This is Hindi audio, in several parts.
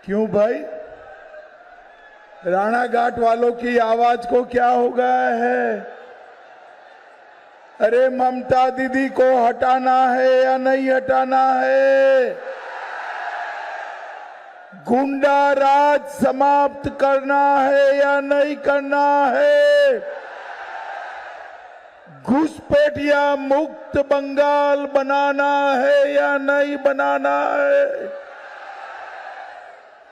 क्यों भाई? राणा घाट वालों की आवाज को क्या हो गया है? अरे ममता दीदी को हटाना है या नहीं हटाना है? गुंडा राज समाप्त करना है या नहीं करना है? घुसपैठिया मुक्त बंगाल बनाना है या नहीं बनाना है?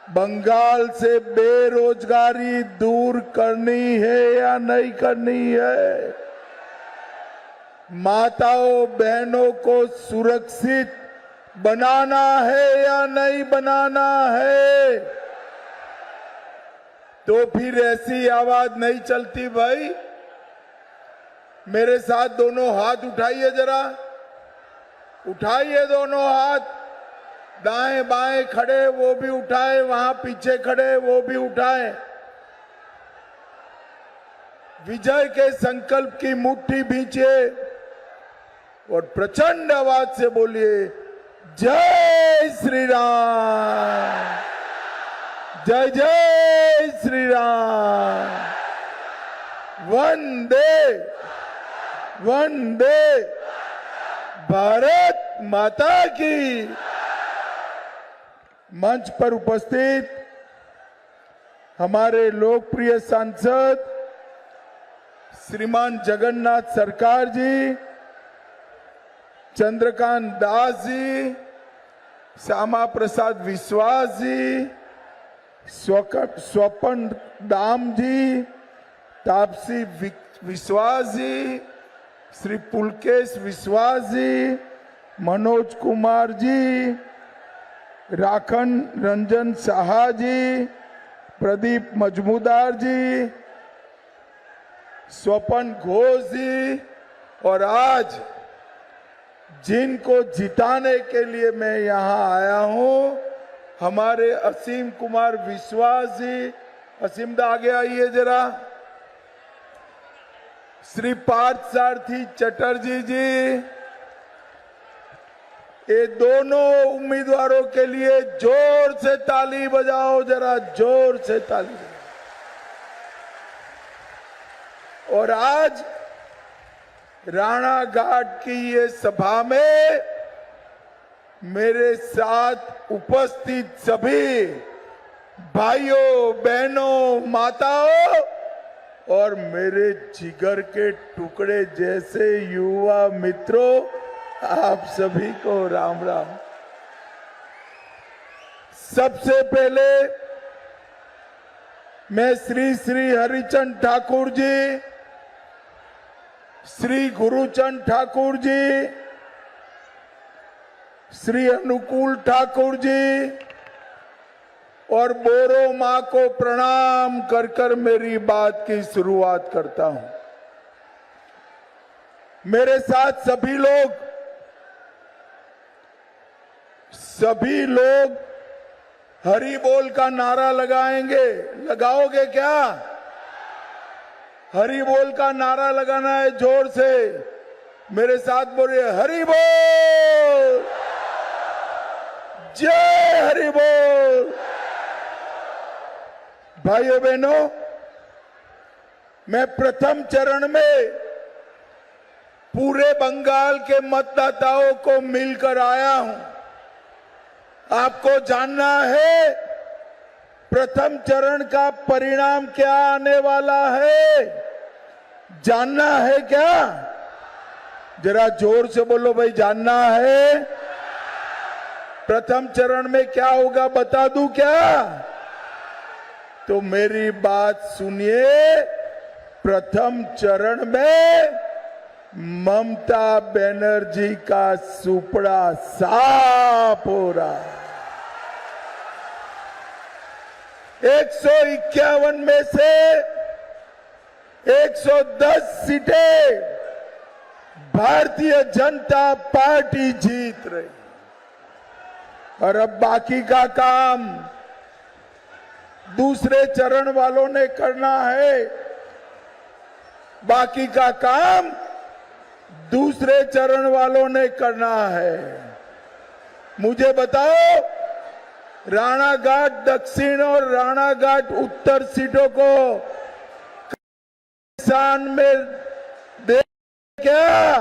बंगाल से बेरोजगारी दूर करनी है या नहीं करनी है? माताओं बहनों को सुरक्षित बनाना है या नहीं बनाना है? तो फिर ऐसी आवाज नहीं चलती भाई। मेरे साथ दोनों हाथ उठाइए, जरा उठाइए दोनों हाथ। दाएं बाएं खड़े वो भी उठाए, वहां पीछे खड़े वो भी उठाए। विजय के संकल्प की मुट्ठी भींचिए और प्रचंड आवाज से बोलिए, जय श्री राम, जय जय श्री राम, वंदे वंदे भारत माता की। मंच पर उपस्थित हमारे लोकप्रिय सांसद श्रीमान जगन्नाथ सरकार जी, चंद्रकांत दास जी, श्यामा प्रसाद विश्वास जी, स्वपन दाम जी, तापसी विश्वास जी, श्री पुलकेश विश्वास जी, मनोज कुमार जी, राखन रंजन साहा जी, प्रदीप मजमूदार जी, स्वपन घोष जी, और आज जिनको जिताने के लिए मैं यहां आया हूं, हमारे असीम कुमार विश्वास जी। असीम दा आगे आइए जरा। श्री पार्थ सारथी चटर्जी जी, ये दोनों उम्मीदवारों के लिए जोर से ताली बजाओ, जरा जोर से ताली बजाओ। और आज राणा घाट की ये सभा में मेरे साथ उपस्थित सभी भाइयों बहनों माताओं और मेरे जिगर के टुकड़े जैसे युवा मित्रों, आप सभी को राम राम। सबसे पहले मैं श्री श्री हरिचंद ठाकुर जी, श्री गुरुचंद ठाकुर जी, श्री अनुकूल ठाकुर जी और बोरो मां को प्रणाम कर कर मेरी बात की शुरुआत करता हूं। मेरे साथ सभी लोग हरि बोल का नारा लगाएंगे। लगाओगे क्या? हरि बोल का नारा लगाना है जोर से। मेरे साथ बोलिए, हरि बोल, जय हरि बोल। भाइयों बहनों, मैं प्रथम चरण में पूरे बंगाल के मतदाताओं को मिलकर आया हूं। आपको जानना है प्रथम चरण का परिणाम क्या आने वाला है? जानना है क्या? जरा जोर से बोलो भाई, जानना है? प्रथम चरण में क्या होगा बता दूं क्या? तो मेरी बात सुनिए। प्रथम चरण में ममता बनर्जी का सुपड़ा साफ हो रहा है। 151 में से 110 सीटें भारतीय जनता पार्टी जीत रही। और अब बाकी का काम दूसरे चरण वालों ने करना है। बाकी का काम दूसरे चरण वालों ने करना है। मुझे बताओ, राणाघाट दक्षिण और राणाघाट उत्तर सीटों को किसान में दे क्या?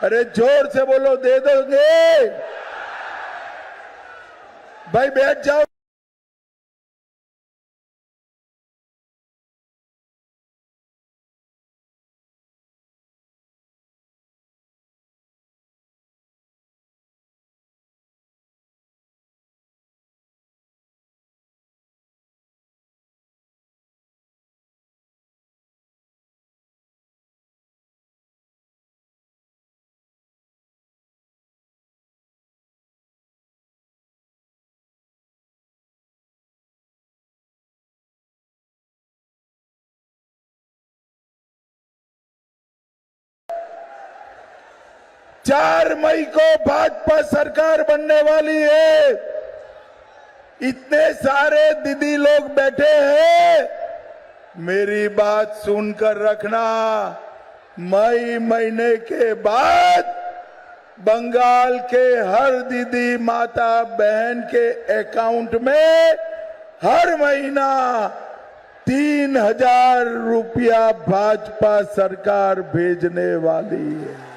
अरे जोर से बोलो, दे दोगे? भाई बैठ जाओ। चार मई को भाजपा सरकार बनने वाली है। इतने सारे दीदी लोग बैठे हैं, मेरी बात सुनकर रखना। मई महीने के बाद बंगाल के हर दीदी माता बहन के अकाउंट में हर महीना 3,000 रुपया भाजपा सरकार भेजने वाली है।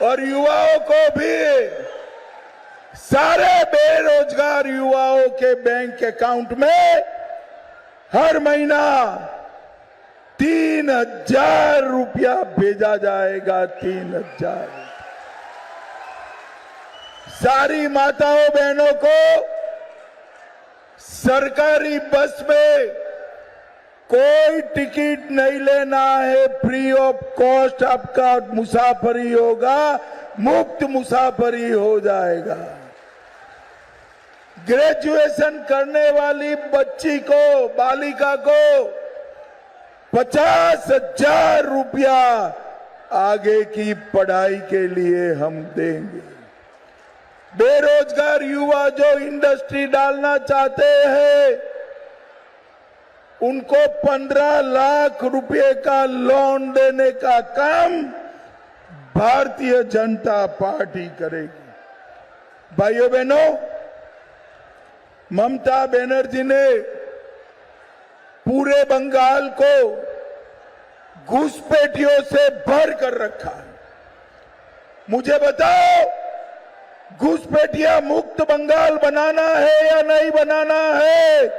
और युवाओं को भी, सारे बेरोजगार युवाओं के बैंक अकाउंट में हर महीना 3,000 रुपया भेजा जाएगा। 3,000। सारी माताओं बहनों को सरकारी बस में कोई टिकट नहीं लेना है, फ्री ऑफ कॉस्ट आपका मुसाफरी होगा, मुफ्त मुसाफरी हो जाएगा। ग्रेजुएशन करने वाली बच्ची को, बालिका को 50,000 रुपया आगे की पढ़ाई के लिए हम देंगे। बेरोजगार युवा जो इंडस्ट्री डालना चाहते हैं, उनको 15 लाख रुपए का लोन देने का काम भारतीय जनता पार्टी करेगी। भाइयों बहनों, ममता बनर्जी ने पूरे बंगाल को घुसपैठियों से भर कर रखा है। मुझे बताओ, घुसपैठिया मुक्त बंगाल बनाना है या नहीं बनाना है?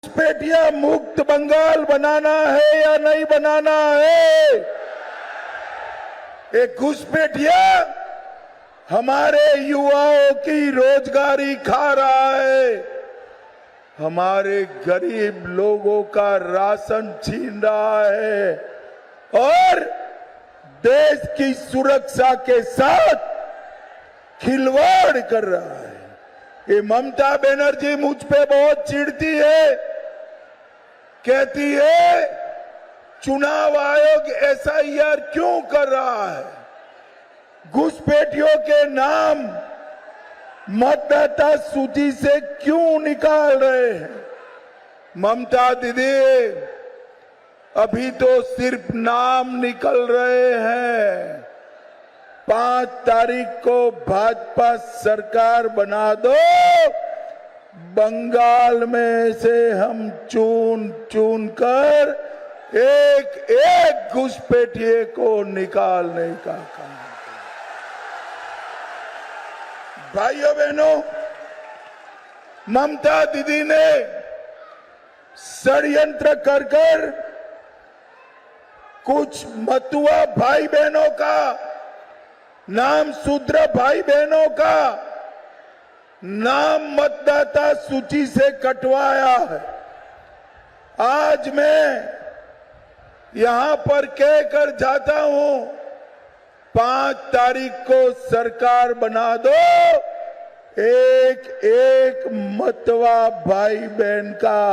घुसपैठिया मुक्त बंगाल बनाना है या नहीं बनाना है? एक घुसपैठिया हमारे युवाओं की रोजगारी खा रहा है, हमारे गरीब लोगों का राशन छीन रहा है और देश की सुरक्षा के साथ खिलवाड़ कर रहा है। ये ममता बनर्जी मुझ पे बहुत चिढ़ती है, कहती है चुनाव आयोग SIR क्यों कर रहा है, घुसपैठियों के नाम मतदाता सूची से क्यों निकाल रहे हैं? ममता दीदी, अभी तो सिर्फ नाम निकल रहे हैं। 5 तारीख को भाजपा सरकार बना दो, बंगाल में से हम चुन चुन कर एक एक घुसपैठिए को निकालने का काम। भाइयों बहनों, ममता दीदी ने षड्यंत्र कर कर कुछ मतुआ भाई बहनों का, नाम शूद्र भाई बहनों का नाम मतदाता सूची से कटवाया है। आज मैं यहां पर कहकर जाता हूं, 5 तारीख को सरकार बना दो, एक एक मतवा भाई बहन का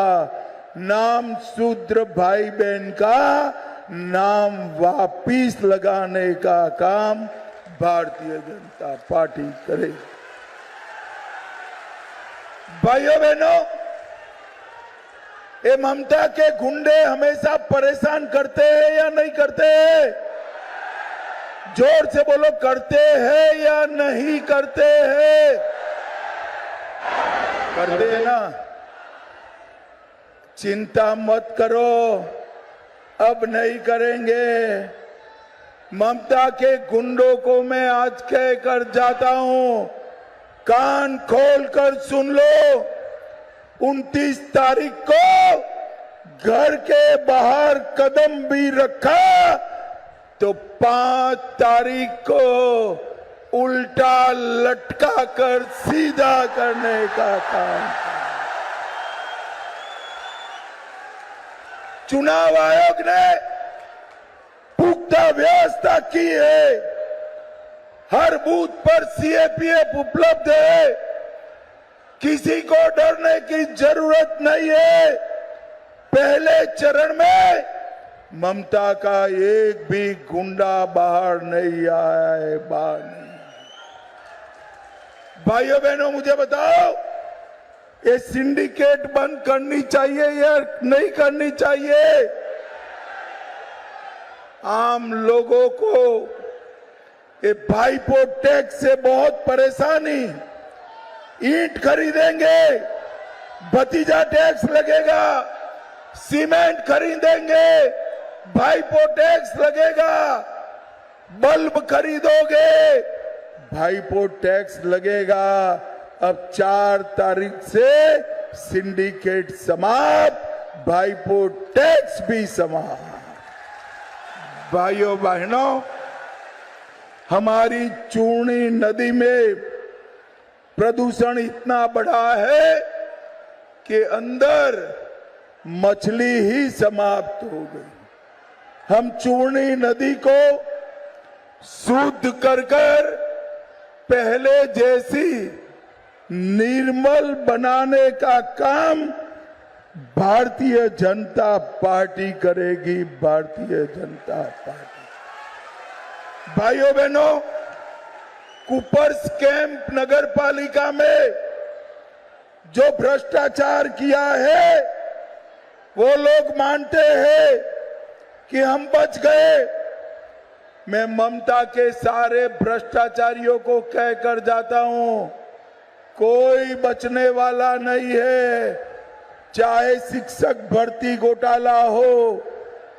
नाम, शूद्र भाई बहन का नाम वापिस लगाने का काम भारतीय जनता पार्टी करेगी। भाइयों बहनों, ये ममता के गुंडे हमेशा परेशान करते हैं या नहीं करते हैं? जोर से बोलो, करते हैं या नहीं करते हैं? करते हैं ना? चिंता मत करो, अब नहीं करेंगे। ममता के गुंडों को मैं आज कह कर जाता हूं, कान खोल कर सुन लो। 29 तारीख को घर के बाहर कदम भी रखा तो 5 तारीख को उल्टा लटका कर सीधा करने का काम। चुनाव आयोग ने पुख्ता व्यवस्था की है, हर बूथ पर सीएपीएफ उपलब्ध है, किसी को डरने की जरूरत नहीं है। पहले चरण में ममता का एक भी गुंडा बाहर नहीं आया है, बाहर नहीं। भाइयों बहनों, मुझे बताओ, ये सिंडिकेट बंद करनी चाहिए या नहीं करनी चाहिए? आम लोगों को ये भाईपो टैक्स से बहुत परेशानी। ईंट खरीदेंगे, भतीजा टैक्स लगेगा, सीमेंट खरीदेंगे, भाईपो टैक्स लगेगा, बल्ब खरीदोगे, भाईपो टैक्स लगेगा। अब 4 तारीख से सिंडिकेट समाप्त, भाईपो टैक्स भी समाप्त। भाइयों बहनों, हमारी चूर्णी नदी में प्रदूषण इतना बढ़ा है कि अंदर मछली ही समाप्त हो गई। हम चूर्णी नदी को शुद्ध कर पहले जैसी निर्मल बनाने का काम भारतीय जनता पार्टी करेगी। भारतीय जनता पार्टी। भाइयों बहनों, कुपर्स कैंप नगर पालिका में जो भ्रष्टाचार किया है, वो लोग मानते हैं कि हम बच गए। मैं ममता के सारे भ्रष्टाचारियों को कहकर जाता हूं, कोई बचने वाला नहीं है। चाहे शिक्षक भर्ती घोटाला हो,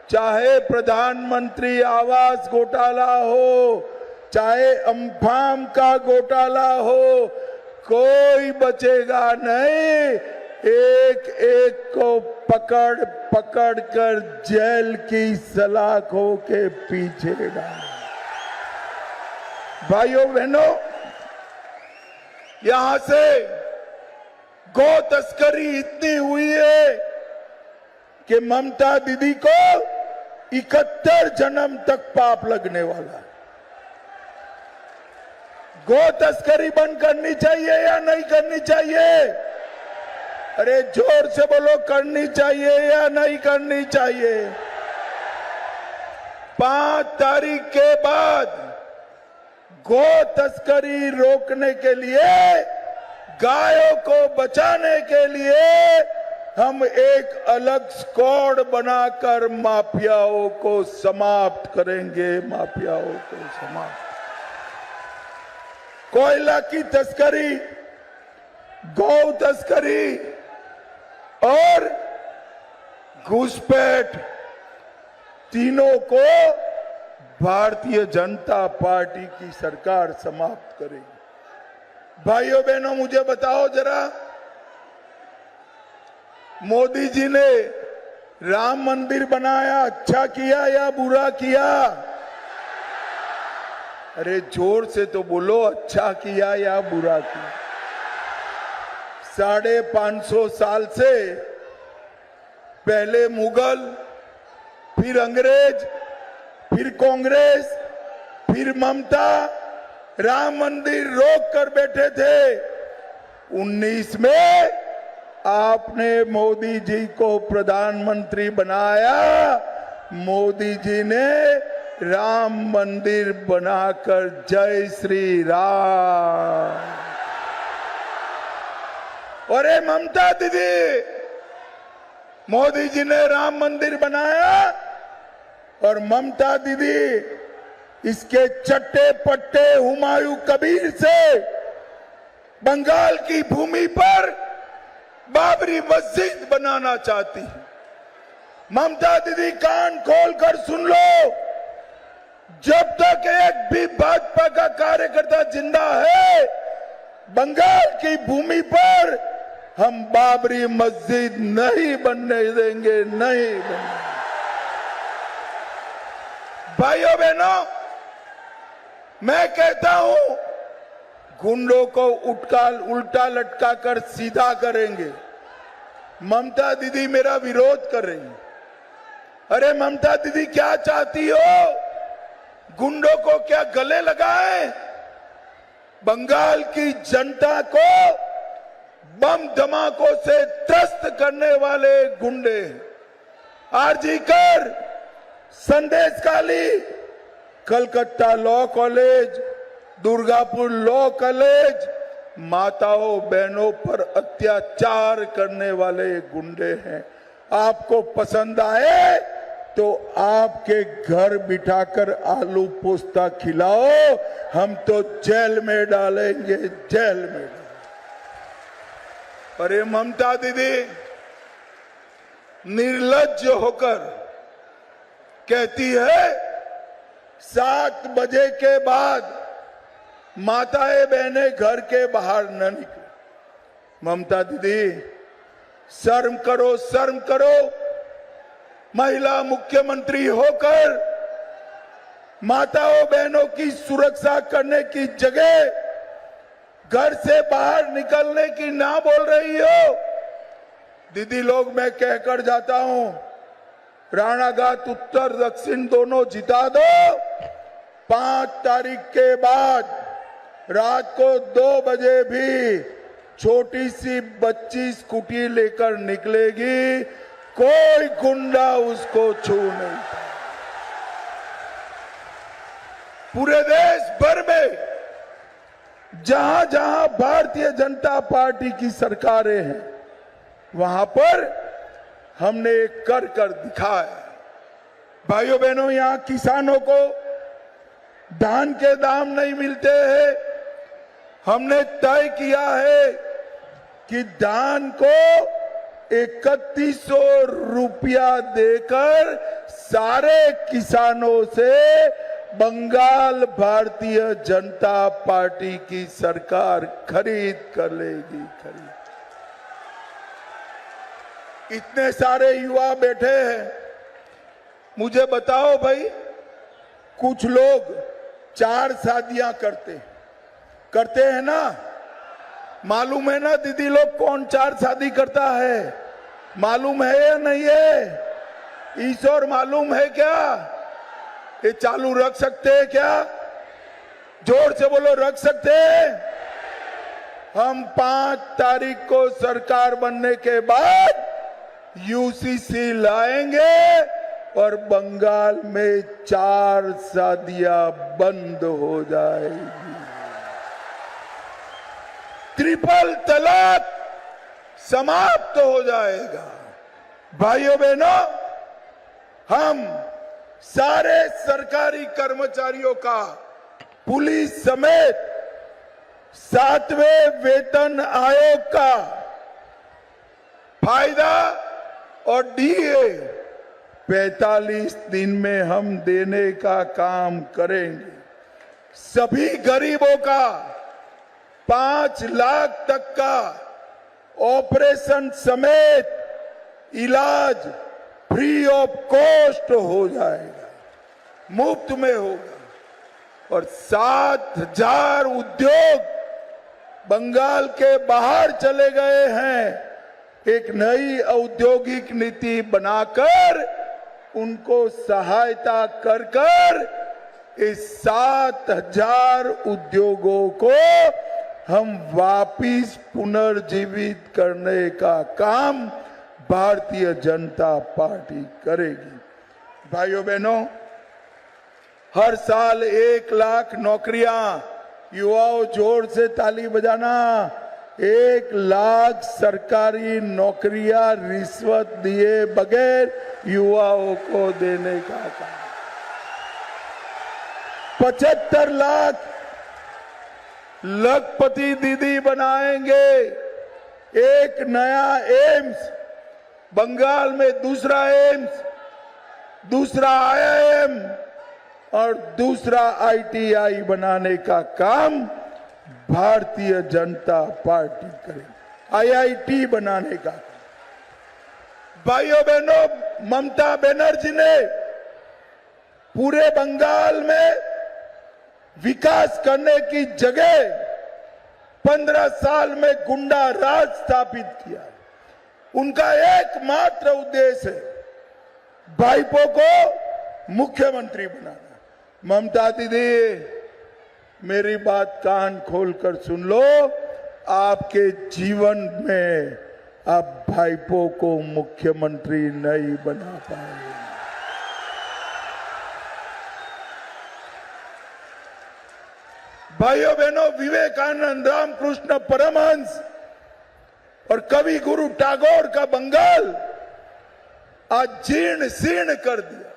चाहे प्रधानमंत्री आवास घोटाला हो, चाहे अम्फान का घोटाला हो, कोई बचेगा नहीं। एक एक को पकड़ पकड़ कर जेल की सलाखों के पीछे डाल। भाइयों बहनों, यहां से गौ तस्करी इतनी हुई है कि ममता दीदी को 71 जन्म तक पाप लगने वाला। गौ तस्करी बंद करनी चाहिए या नहीं करनी चाहिए? अरे जोर से बोलो, करनी चाहिए या नहीं करनी चाहिए? 5 तारीख के बाद गौ तस्करी रोकने के लिए, गायों को बचाने के लिए हम एक अलग स्क्वाड बनाकर माफियाओं को समाप्त करेंगे। माफियाओं को समाप्त। कोयला की तस्करी, गौ तस्करी और घुसपैठ, तीनों को भारतीय जनता पार्टी की सरकार समाप्त करेगी। भाइयों बहनों, मुझे बताओ जरा, मोदी जी ने राम मंदिर बनाया, अच्छा किया या बुरा किया? अरे जोर से तो बोलो, अच्छा किया या बुरा किया? 550 साल से पहले मुगल, फिर अंग्रेज, फिर कांग्रेस, फिर ममता राम मंदिर रोक कर बैठे थे। 19 में आपने मोदी जी को प्रधानमंत्री बनाया। मोदी जी ने राम मंदिर बनाकर जय श्री राम। अरे ममता दीदी, मोदी जी ने राम मंदिर बनाया और ममता दीदी इसके चट्टे पट्टे हुमायूं कबीर से बंगाल की भूमि पर बाबरी मस्जिद बनाना चाहती है। ममता दीदी कान खोलकर सुन लो, जब तक एक भी भाजपा का कार्यकर्ता जिंदा है, बंगाल की भूमि पर हम बाबरी मस्जिद नहीं बनने देंगे, नहीं बनने। भाइयों बहनों, मैं कहता हूं, गुंडों को उल्टा लटका कर सीधा करेंगे। ममता दीदी मेरा विरोध कर रही है। अरे ममता दीदी क्या चाहती हो? गुंडों को क्या गले लगाए? बंगाल की जनता को बम धमाकों से त्रस्त करने वाले गुंडे, आरजी कर, Sandeshkhali, Calcutta law college, Durgapur law college, माताओं बहनों पर अत्याचार करने वाले गुंडे हैं। आपको पसंद आए तो आपके घर बिठाकर आलू पोस्ता खिलाओ, हम तो जेल में डालेंगे, जेल में। अरे ममता दीदी निर्लज्ज होकर कहती है 7 बजे के बाद माताएं बहनें घर के बाहर न निकले। ममता दीदी शर्म करो, शर्म करो। महिला मुख्यमंत्री होकर माताओं बहनों की सुरक्षा करने की जगह घर से बाहर निकलने की ना बोल रही हो। दीदी लोग, मैं कहकर जाता हूं, राणाघाट उत्तर दक्षिण दोनों जिता दो। 5 तारीख के बाद रात को 2 बजे भी छोटी सी बच्ची स्कूटी लेकर निकलेगी, कोई गुंडा उसको छू नहीं। पूरे देश भर में जहां जहां भारतीय जनता पार्टी की सरकारें हैं, वहां पर हमने कर दिखाया। भाइयों बहनों, यहां किसानों को धान के दाम नहीं मिलते हैं। हमने तय किया है कि धान को 3100 रुपया देकर सारे किसानों से बंगाल भारतीय जनता पार्टी की सरकार खरीद कर लेगी। इतने सारे युवा बैठे हैं, मुझे बताओ भाई, कुछ लोग 4 शादियां करते हैं ना? मालूम है ना दीदी लोग कौन 4 शादी करता है? मालूम है या नहीं है? ईश्वर मालूम है क्या? ये चालू रख सकते हैं क्या? जोर से बोलो, रख सकते हैं? हम 5 तारीख को सरकार बनने के बाद यूसीसी लाएंगे और बंगाल में 4 शादियां बंद हो जाएगी। ट्रिपल तलाक समाप्त हो जाएगा। भाइयों बहनों, हम सारे सरकारी कर्मचारियों का, पुलिस समेत 7वें वेतन आयोग का फायदा और डीए 45 दिन में हम देने का काम करेंगे। सभी गरीबों का 5 लाख तक का ऑपरेशन समेत इलाज फ्री ऑफ कॉस्ट हो जाएगा, मुफ्त में होगा। और 7000 उद्योग बंगाल के बाहर चले गए हैं। एक नई औद्योगिक नीति बनाकर उनको सहायता कर इस 7000 उद्योगों को हम वापिस पुनर्जीवित करने का काम भारतीय जनता पार्टी करेगी। भाइयों बहनों, हर साल 1 लाख नौकरियां, युवाओं जोर से ताली बजाना, 1 लाख सरकारी नौकरियां रिश्वत दिए बगैर युवाओं को देने का काम। 75 लाख लखपति दीदी बनाएंगे। एक नया एम्स, बंगाल में दूसरा एम्स, दूसरा IIM और दूसरा ITI बनाने का काम भारतीय जनता पार्टी करेगी। IIT बनाने का। भाइयों बहनों, ममता बनर्जी ने पूरे बंगाल में विकास करने की जगह 15 साल में गुंडा राज स्थापित किया। उनका एकमात्र उद्देश्य है भाईपो को मुख्यमंत्री बनाना। ममता दीदी, मेरी बात कान खोलकर सुन लो, आपके जीवन में आप भाईपो को मुख्यमंत्री नहीं बना पाएंगे। भाइयों बहनों, विवेकानंद, रामकृष्ण परमहंस और कवि गुरु टैगोर का बंगाल आज जीर्ण शीर्ण कर दिया।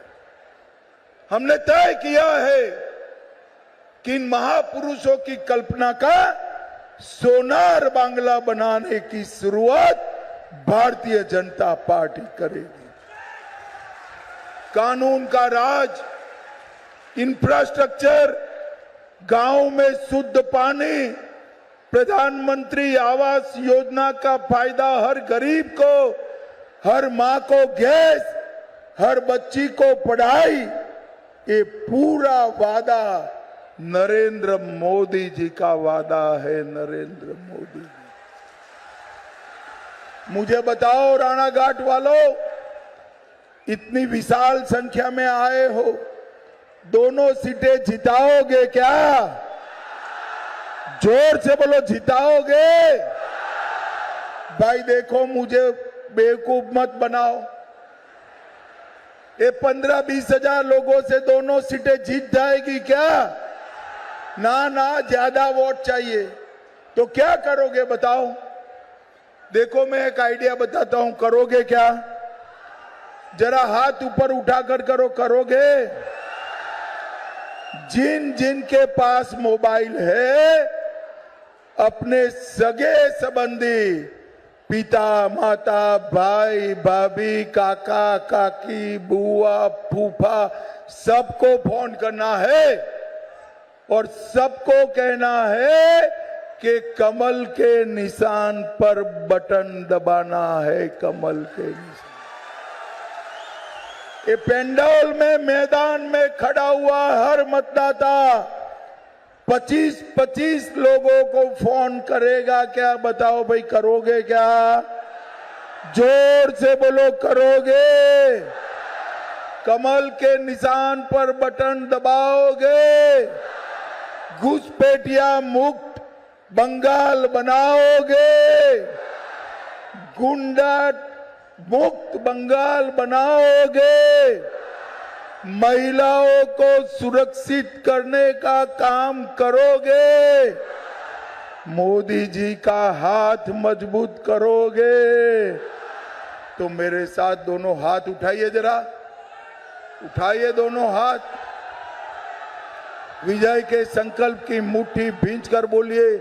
हमने तय किया है कि इन महापुरुषों की कल्पना का सोनार बांग्ला बनाने की शुरुआत भारतीय जनता पार्टी करेगी। कानून का राज, इंफ्रास्ट्रक्चर, गांव में शुद्ध पानी, प्रधानमंत्री आवास योजना का फायदा हर गरीब को, हर मां को गैस, हर बच्ची को पढ़ाई, ये पूरा वादा नरेंद्र मोदी जी का वादा है। नरेंद्र मोदी जी, मुझे बताओ राणाघाट वालों, इतनी विशाल संख्या में आए हो, दोनों सीटें जिताओगे क्या? जोर से बोलो, जिताओगे? भाई देखो, मुझे बेवकूफ मत बनाओ। ये 15-20 हजार लोगों से दोनों सीटें जीत जाएगी क्या? ना ना, ज्यादा वोट चाहिए। तो क्या करोगे बताओ? देखो, मैं एक आइडिया बताता हूं, करोगे क्या? जरा हाथ ऊपर उठाकर करो, करोगे? जिन जिन के पास मोबाइल है, अपने सगे संबंधी, पिता, माता, भाई, भाभी, काका, काकी, बुआ, फूफा, सबको फोन करना है और सबको कहना है कि कमल के निशान पर बटन दबाना है। कमल के निशान। ये पेंडोल में, मैदान में खड़ा हुआ हर मतदाता 25-25 लोगों को फोन करेगा क्या? बताओ भाई, करोगे क्या? जोर से बोलो, करोगे? कमल के निशान पर बटन दबाओगे? घुसपैठिया मुक्त बंगाल बनाओगे? गुंडा मुक्त बंगाल बनाओगे? महिलाओं को सुरक्षित करने का काम करोगे? मोदी जी का हाथ मजबूत करोगे? तो मेरे साथ दोनों हाथ उठाइए, जरा उठाइए दोनों हाथ। विजय के संकल्प की मुट्ठी भींचकर बोलिए,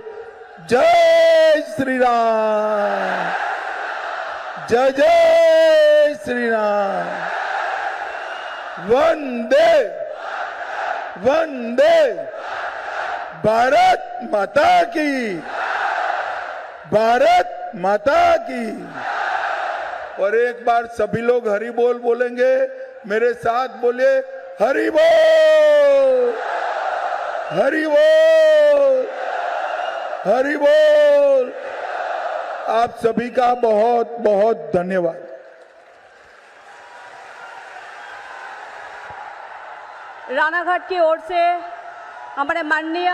जय श्री राम, जय जय श्री राम, वंदे वंदे, भारत माता की, भारत माता की। और एक बार सभी लोग हरि बोल बोलेंगे, मेरे साथ बोलिए, हरि बोल, हरि बोल, हरि बोल। आप सभी का बहुत बहुत धन्यवाद। रानाघाट की ओर से हमारे माननीय